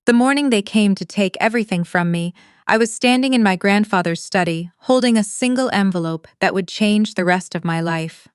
The morning they came to take everything from me, I was standing in my grandfather's study, holding a single envelope that would change the rest of my life.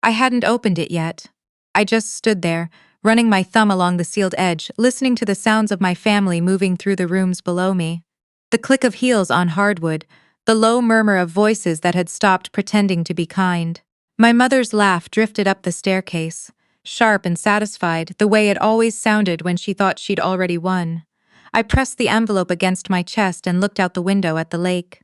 I hadn't opened it yet. I just stood there, running my thumb along the sealed edge, listening to the sounds of my family moving through the rooms below me. The click of heels on hardwood, the low murmur of voices that had stopped pretending to be kind. My mother's laugh drifted up the staircase, sharp and satisfied, the way it always sounded when she thought she'd already won. I pressed the envelope against my chest and looked out the window at the lake.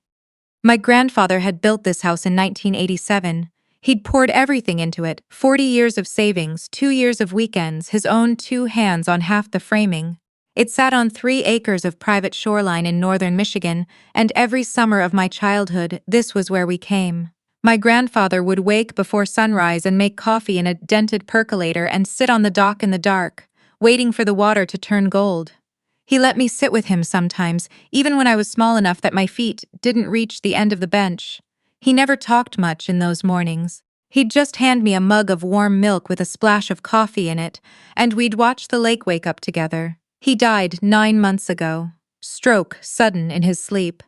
My grandfather had built this house in 1987. He'd poured everything into it, 40 years of savings, 2 years of weekends, his own 2 hands on half the framing. It sat on 3 acres of private shoreline in northern Michigan, and every summer of my childhood, this was where we came. My grandfather would wake before sunrise and make coffee in a dented percolator and sit on the dock in the dark, waiting for the water to turn gold. He let me sit with him sometimes, even when I was small enough that my feet didn't reach the end of the bench. He never talked much in those mornings. He'd just hand me a mug of warm milk with a splash of coffee in it, and we'd watch the lake wake up together. He died 9 months ago. Stroke, sudden in his sleep.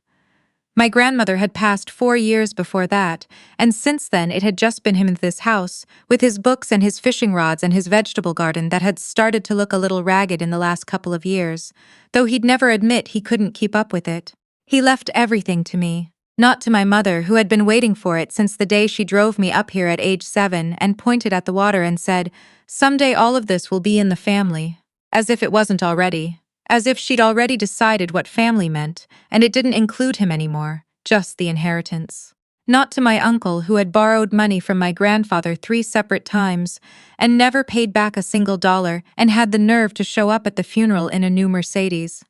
My grandmother had passed 4 years before that, and since then it had just been him in this house, with his books and his fishing rods and his vegetable garden that had started to look a little ragged in the last couple of years, though he'd never admit he couldn't keep up with it. He left everything to me, not to my mother, who had been waiting for it since the day she drove me up here at age 7 and pointed at the water and said, "Someday all of this will be in the family." As if it wasn't already. As if she'd already decided what family meant, and it didn't include him anymore, just the inheritance. Not to my uncle, who had borrowed money from my grandfather 3 separate times, and never paid back a single dollar, and had the nerve to show up at the funeral in a new Mercedes.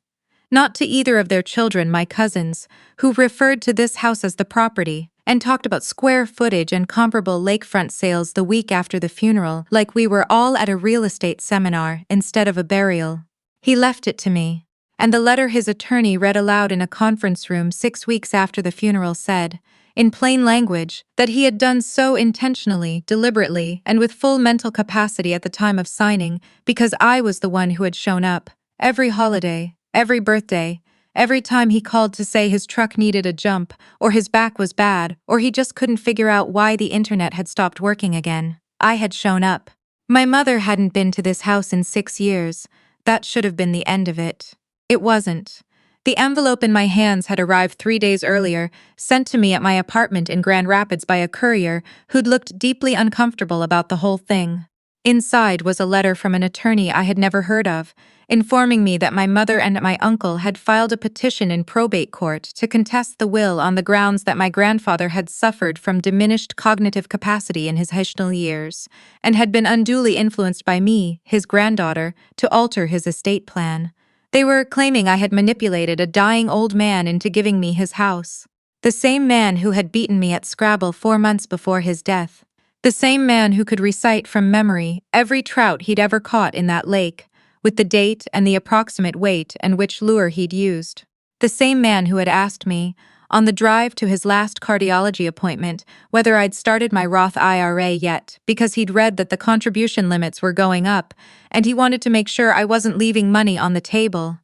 Not to either of their children, my cousins, who referred to this house as the property, and talked about square footage and comparable lakefront sales the week after the funeral, like we were all at a real estate seminar instead of a burial. He left it to me, and the letter his attorney read aloud in a conference room 6 weeks after the funeral said, in plain language, that he had done so intentionally, deliberately, and with full mental capacity at the time of signing, because I was the one who had shown up, every holiday, every birthday, every time he called to say his truck needed a jump, or his back was bad, or he just couldn't figure out why the internet had stopped working again. I had shown up. My mother hadn't been to this house in 6 years. That should have been the end of it. It wasn't. The envelope in my hands had arrived 3 days earlier, sent to me at my apartment in Grand Rapids by a courier who'd looked deeply uncomfortable about the whole thing. Inside was a letter from an attorney I had never heard of, informing me that my mother and my uncle had filed a petition in probate court to contest the will on the grounds that my grandfather had suffered from diminished cognitive capacity in his final years, and had been unduly influenced by me, his granddaughter, to alter his estate plan. They were claiming I had manipulated a dying old man into giving me his house. The same man who had beaten me at Scrabble 4 months before his death. The same man who could recite from memory every trout he'd ever caught in that lake, with the date and the approximate weight and which lure he'd used. The same man who had asked me, on the drive to his last cardiology appointment, whether I'd started my Roth IRA yet, because he'd read that the contribution limits were going up, and he wanted to make sure I wasn't leaving money on the table.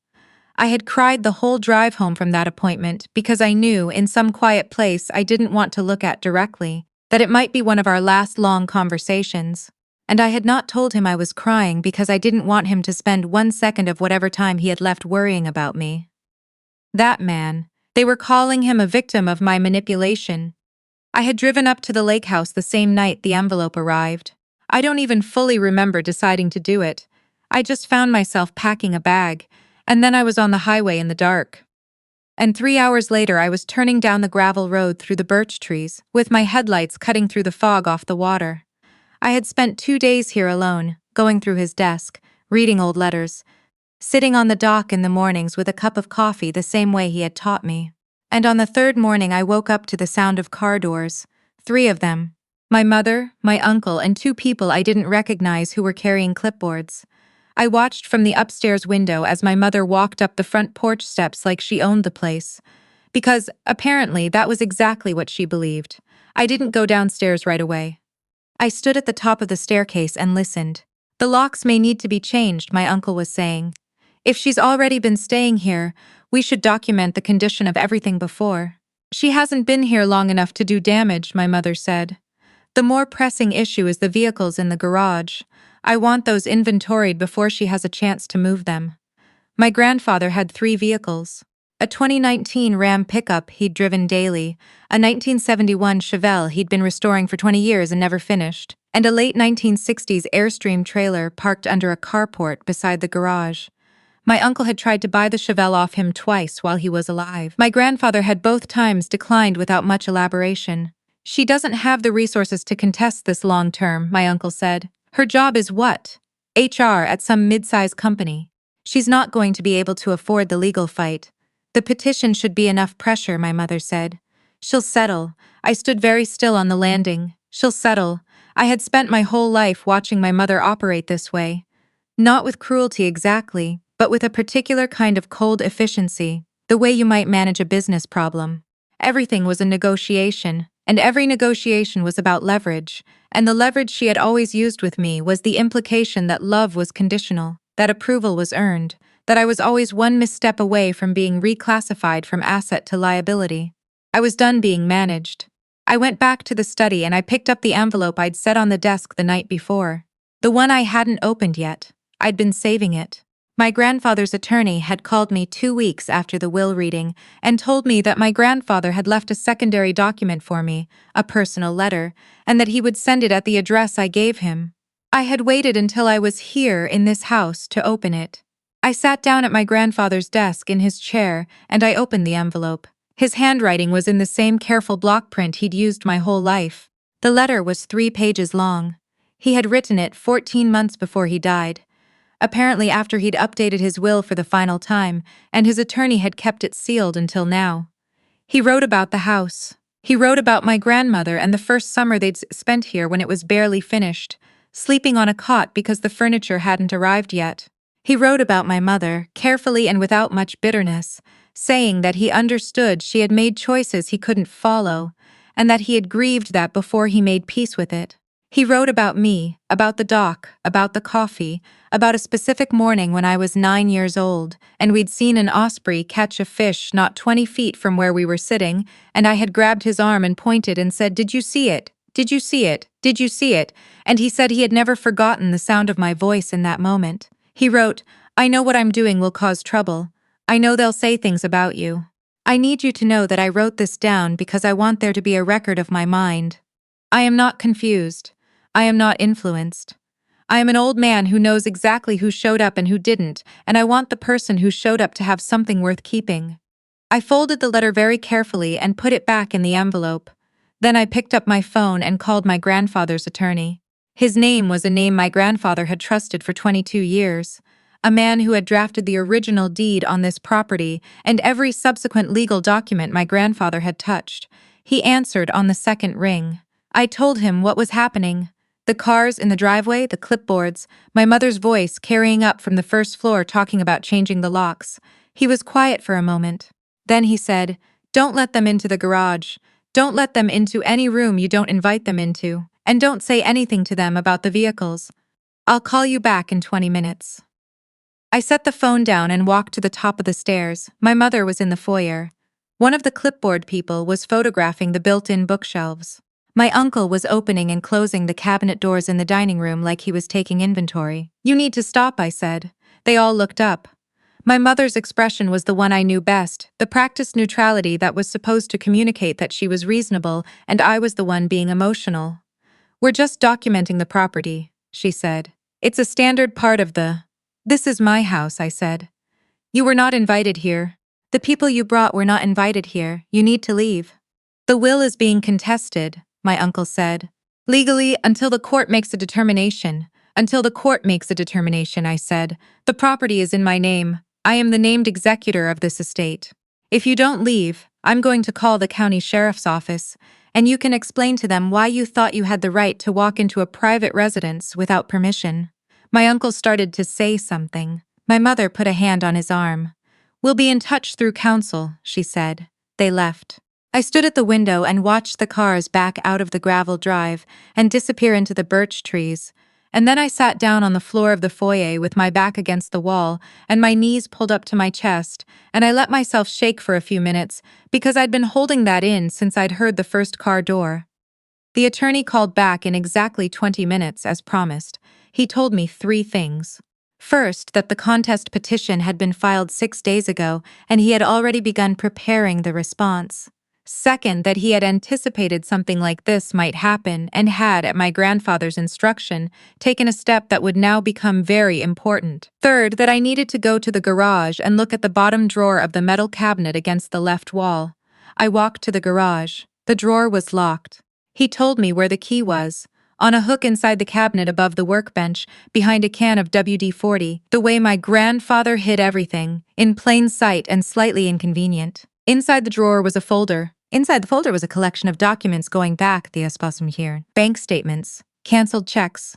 I had cried the whole drive home from that appointment because I knew, in some quiet place I didn't want to look at directly, that it might be one of our last long conversations. And I had not told him I was crying because I didn't want him to spend 1 second of whatever time he had left worrying about me. That man, they were calling him a victim of my manipulation. I had driven up to the lake house the same night the envelope arrived. I don't even fully remember deciding to do it. I just found myself packing a bag, and then I was on the highway in the dark. And 3 hours later I was turning down the gravel road through the birch trees, with my headlights cutting through the fog off the water. I had spent 2 days here alone, going through his desk, reading old letters, sitting on the dock in the mornings with a cup of coffee the same way he had taught me. And on the 3rd morning I woke up to the sound of car doors, 3 of them. My mother, my uncle, and 2 people I didn't recognize who were carrying clipboards. I watched from the upstairs window as my mother walked up the front porch steps like she owned the place. Because, apparently, that was exactly what she believed. I didn't go downstairs right away. I stood at the top of the staircase and listened. The locks may need to be changed, my uncle was saying. If she's already been staying here, we should document the condition of everything before. She hasn't been here long enough to do damage, my mother said. The more pressing issue is the vehicles in the garage. I want those inventoried before she has a chance to move them. My grandfather had 3 vehicles. A 2019 Ram pickup he'd driven daily, a 1971 Chevelle he'd been restoring for 20 years and never finished, and a late 1960s Airstream trailer parked under a carport beside the garage. My uncle had tried to buy the Chevelle off him twice while he was alive. My grandfather had both times declined without much elaboration. She doesn't have the resources to contest this long term, my uncle said. Her job is what? HR at some mid-sized company. She's not going to be able to afford the legal fight. The petition should be enough pressure, my mother said. She'll settle. I stood very still on the landing. She'll settle. I had spent my whole life watching my mother operate this way. Not with cruelty exactly, but with a particular kind of cold efficiency, the way you might manage a business problem. Everything was a negotiation, and every negotiation was about leverage, and the leverage she had always used with me was the implication that love was conditional, that approval was earned, that I was always one misstep away from being reclassified from asset to liability. I was done being managed. I went back to the study and I picked up the envelope I'd set on the desk the night before. The one I hadn't opened yet. I'd been saving it. My grandfather's attorney had called me 2 weeks after the will reading and told me that my grandfather had left a secondary document for me, a personal letter, and that he would send it at the address I gave him. I had waited until I was here in this house to open it. I sat down at my grandfather's desk in his chair and I opened the envelope. His handwriting was in the same careful block print he'd used my whole life. The letter was 3 pages long. He had written it 14 months before he died. Apparently after he'd updated his will for the final time, and his attorney had kept it sealed until now. He wrote about the house. He wrote about my grandmother and the first summer they'd spent here when it was barely finished, sleeping on a cot because the furniture hadn't arrived yet. He wrote about my mother, carefully and without much bitterness, saying that he understood she had made choices he couldn't follow, and that he had grieved that before he made peace with it. He wrote about me, about the dock, about the coffee, about a specific morning when I was 9 years old, and we'd seen an osprey catch a fish not 20 feet from where we were sitting, and I had grabbed his arm and pointed and said, "Did you see it? Did you see it? Did you see it?" And he said he had never forgotten the sound of my voice in that moment. He wrote, "I know what I'm doing will cause trouble. I know they'll say things about you. I need you to know that I wrote this down because I want there to be a record of my mind. I am not confused. I am not influenced. I am an old man who knows exactly who showed up and who didn't, and I want the person who showed up to have something worth keeping." I folded the letter very carefully and put it back in the envelope. Then I picked up my phone and called my grandfather's attorney. His name was a name my grandfather had trusted for 22 years, a man who had drafted the original deed on this property and every subsequent legal document my grandfather had touched. He answered on the second ring. I told him what was happening. The cars in the driveway, the clipboards, my mother's voice carrying up from the first floor talking about changing the locks. He was quiet for a moment. Then he said, "Don't let them into the garage. Don't let them into any room you don't invite them into, and don't say anything to them about the vehicles. I'll call you back in 20 minutes. I set the phone down and walked to the top of the stairs. My mother was in the foyer. One of the clipboard people was photographing the built-in bookshelves. My uncle was opening and closing the cabinet doors in the dining room like he was taking inventory. "You need to stop," I said. They all looked up. My mother's expression was the one I knew best, the practiced neutrality that was supposed to communicate that she was reasonable and I was the one being emotional. "We're just documenting the property," she said. "It's a standard part of the—" "This is my house," I said. "You were not invited here. The people you brought were not invited here. You need to leave." "The will is being contested," my uncle said. "Legally, until the court makes a determination. Until the court makes a determination," I said. "The property is in my name. I am the named executor of this estate. If you don't leave, I'm going to call the county sheriff's office, and you can explain to them why you thought you had the right to walk into a private residence without permission." My uncle started to say something. My mother put a hand on his arm. "We'll be in touch through counsel," she said. They left. I stood at the window and watched the cars back out of the gravel drive and disappear into the birch trees, and then I sat down on the floor of the foyer with my back against the wall and my knees pulled up to my chest, and I let myself shake for a few minutes because I'd been holding that in since I'd heard the first car door. The attorney called back in exactly 20 minutes, as promised. He told me 3 things. First, that the contest petition had been filed 6 days ago, and he had already begun preparing the response. Second, that he had anticipated something like this might happen and had, at my grandfather's instruction, taken a step that would now become very important. Third, that I needed to go to the garage and look at the bottom drawer of the metal cabinet against the left wall. I walked to the garage. The drawer was locked. He told me where the key was. On a hook inside the cabinet above the workbench, behind a can of WD-40, the way my grandfather hid everything, in plain sight and slightly inconvenient. Inside the drawer was a folder. Inside the folder was a collection of documents going back, the espasm here. Bank statements, canceled checks,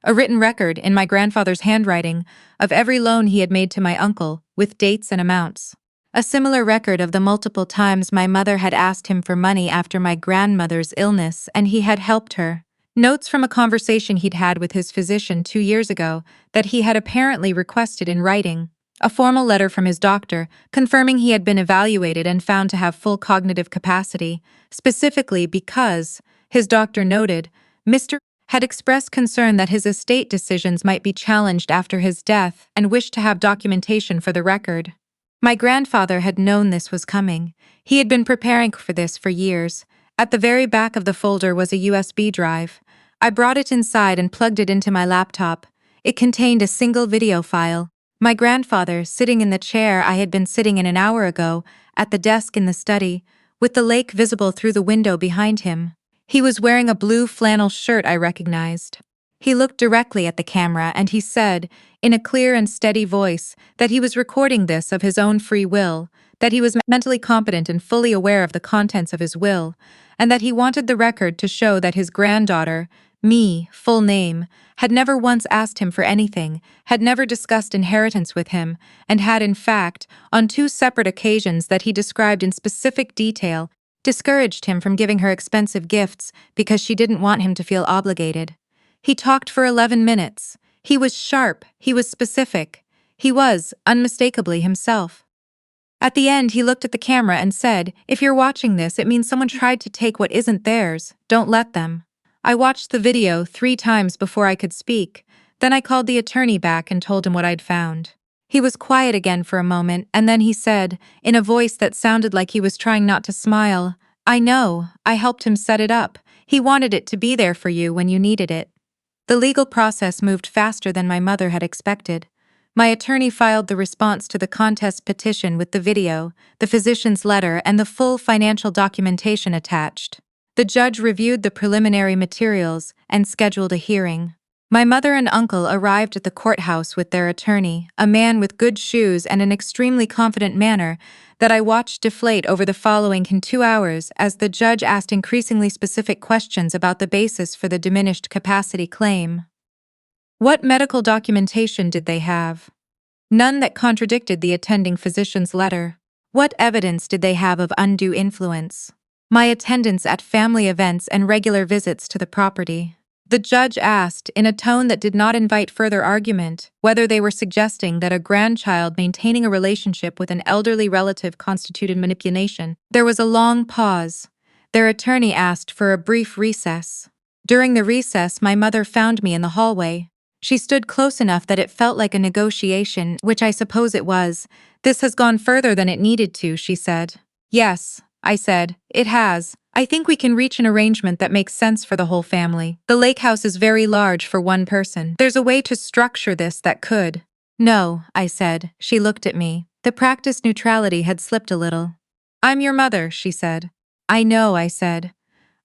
a written record, in my grandfather's handwriting, of every loan he had made to my uncle, with dates and amounts. A similar record of the multiple times my mother had asked him for money after my grandmother's illness and he had helped her. Notes from a conversation he'd had with his physician 2 years ago that he had apparently requested in writing. A formal letter from his doctor confirming he had been evaluated and found to have full cognitive capacity, specifically because, his doctor noted, Mr. had expressed concern that his estate decisions might be challenged after his death and wished to have documentation for the record. My grandfather had known this was coming. He had been preparing for this for years. At the very back of the folder was a USB drive. I brought it inside and plugged it into my laptop. It contained a single video file. My grandfather, sitting in the chair I had been sitting in an hour ago, at the desk in the study, with the lake visible through the window behind him. He was wearing a blue flannel shirt I recognized. He looked directly at the camera and he said, in a clear and steady voice, that he was recording this of his own free will, that he was mentally competent and fully aware of the contents of his will, and that he wanted the record to show that his granddaughter, me, full name, had never once asked him for anything, had never discussed inheritance with him, and had in fact, on 2 separate occasions that he described in specific detail, discouraged him from giving her expensive gifts because she didn't want him to feel obligated. He talked for 11 minutes. He was sharp, he was specific. He was, unmistakably, himself. At the end, he looked at the camera and said, "If you're watching this, it means someone tried to take what isn't theirs. Don't let them." I watched the video 3 times before I could speak. Then I called the attorney back and told him what I'd found. He was quiet again for a moment, and then he said, in a voice that sounded like he was trying not to smile, "I know, I helped him set it up. He wanted it to be there for you when you needed it." The legal process moved faster than my mother had expected. My attorney filed the response to the contest petition with the video, the physician's letter, and the full financial documentation attached. The judge reviewed the preliminary materials and scheduled a hearing. My mother and uncle arrived at the courthouse with their attorney, a man with good shoes and an extremely confident manner that I watched deflate over the following 2 hours as the judge asked increasingly specific questions about the basis for the diminished capacity claim. What medical documentation did they have? None that contradicted the attending physician's letter. What evidence did they have of undue influence? My attendance at family events and regular visits to the property. The judge asked, in a tone that did not invite further argument, whether they were suggesting that a grandchild maintaining a relationship with an elderly relative constituted manipulation. There was a long pause. Their attorney asked for a brief recess. During the recess, my mother found me in the hallway. She stood close enough that it felt like a negotiation, which I suppose it was. "This has gone further than it needed to," she said. "Yes," I said, "it has. I think we can reach an arrangement that makes sense for the whole family. The lake house is very large for one person. There's a way to structure this that could." "No," I said. She looked at me. The practiced neutrality had slipped a little. "I'm your mother," she said. "I know," I said.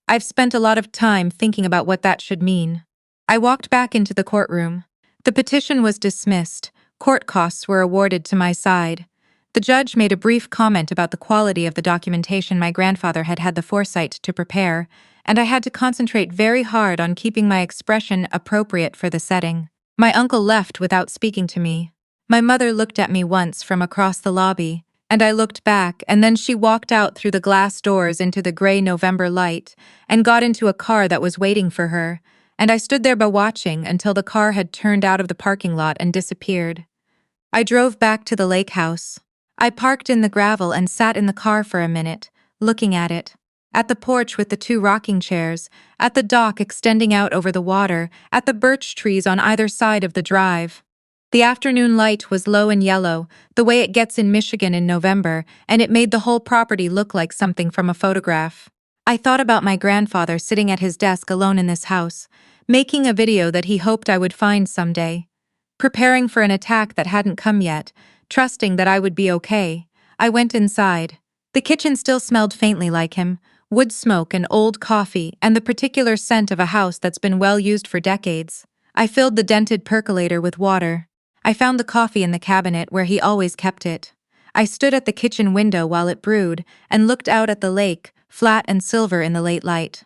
"I've spent a lot of time thinking about what that should mean." I walked back into the courtroom. The petition was dismissed. Court costs were awarded to my side. The judge made a brief comment about the quality of the documentation my grandfather had had the foresight to prepare, and I had to concentrate very hard on keeping my expression appropriate for the setting. My uncle left without speaking to me. My mother looked at me once from across the lobby, and I looked back, and then she walked out through the glass doors into the gray November light and got into a car that was waiting for her, and I stood there watching until the car had turned out of the parking lot and disappeared. I drove back to the lake house. I parked in the gravel and sat in the car for a minute, looking at it. At the porch with the two rocking chairs, at the dock extending out over the water, at the birch trees on either side of the drive. The afternoon light was low and yellow, the way it gets in Michigan in November, and it made the whole property look like something from a photograph. I thought about my grandfather sitting at his desk alone in this house, making a video that he hoped I would find someday. Preparing for an attack that hadn't come yet, trusting that I would be okay. I went inside. The kitchen still smelled faintly like him, wood smoke and old coffee and the particular scent of a house that's been well used for decades. I filled the dented percolator with water. I found the coffee in the cabinet where he always kept it. I stood at the kitchen window while it brewed and looked out at the lake, flat and silver in the late light.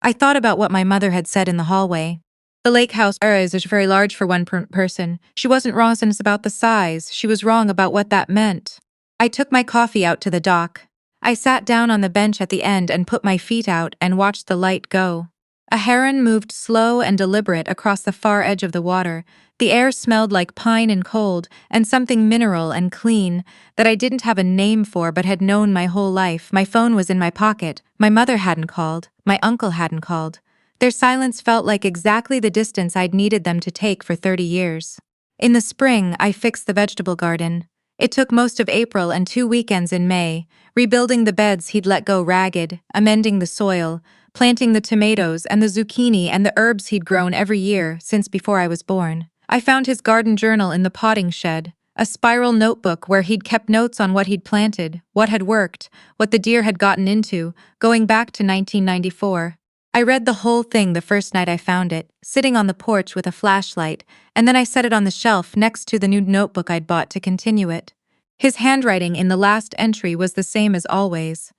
I thought about what my mother had said in the hallway. The lake house is very large for one person. She wasn't wrong about the size, she was wrong about what that meant. I took my coffee out to the dock. I sat down on the bench at the end and put my feet out and watched the light go. A heron moved slow and deliberate across the far edge of the water. The air smelled like pine and cold, and something mineral and clean that I didn't have a name for but had known my whole life. My phone was in my pocket. My mother hadn't called. My uncle hadn't called. Their silence felt like exactly the distance I'd needed them to take for 30 years. In the spring, I fixed the vegetable garden. It took most of April and 2 weekends in May, rebuilding the beds he'd let go ragged, amending the soil, planting the tomatoes and the zucchini and the herbs he'd grown every year since before I was born. I found his garden journal in the potting shed, a spiral notebook where he'd kept notes on what he'd planted, what had worked, what the deer had gotten into, going back to 1994. I read the whole thing the first night I found it, sitting on the porch with a flashlight, and then I set it on the shelf next to the new notebook I'd bought to continue it. His handwriting in the last entry was the same as always.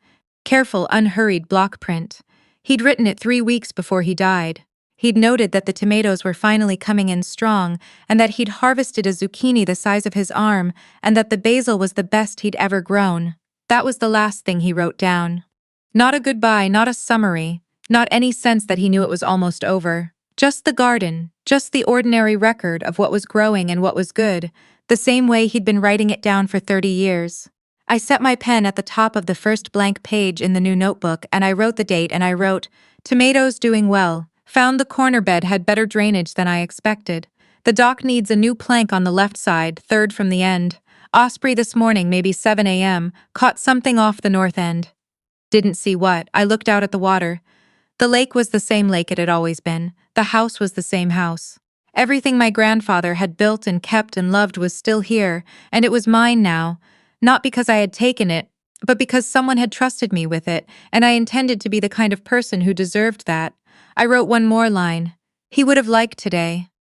Careful, unhurried block print. He'd written it 3 weeks before he died. He'd noted that the tomatoes were finally coming in strong, and that he'd harvested a zucchini the size of his arm, and that the basil was the best he'd ever grown. That was the last thing he wrote down. Not a goodbye, not a summary. Not any sense that he knew it was almost over. Just the garden, just the ordinary record of what was growing and what was good, the same way he'd been writing it down for 30 years. I set my pen at the top of the first blank page in the new notebook and I wrote the date and I wrote, "Tomatoes doing well. Found the corner bed had better drainage than I expected. The dock needs a new plank on the left side, third from the end. Osprey this morning, maybe 7 a.m., caught something off the north end." Didn't see what. I looked out at the water. The lake was the same lake it had always been. The house was the same house. Everything my grandfather had built and kept and loved was still here, and it was mine now, not because I had taken it, but because someone had trusted me with it, and I intended to be the kind of person who deserved that. I wrote one more line. He would have liked today.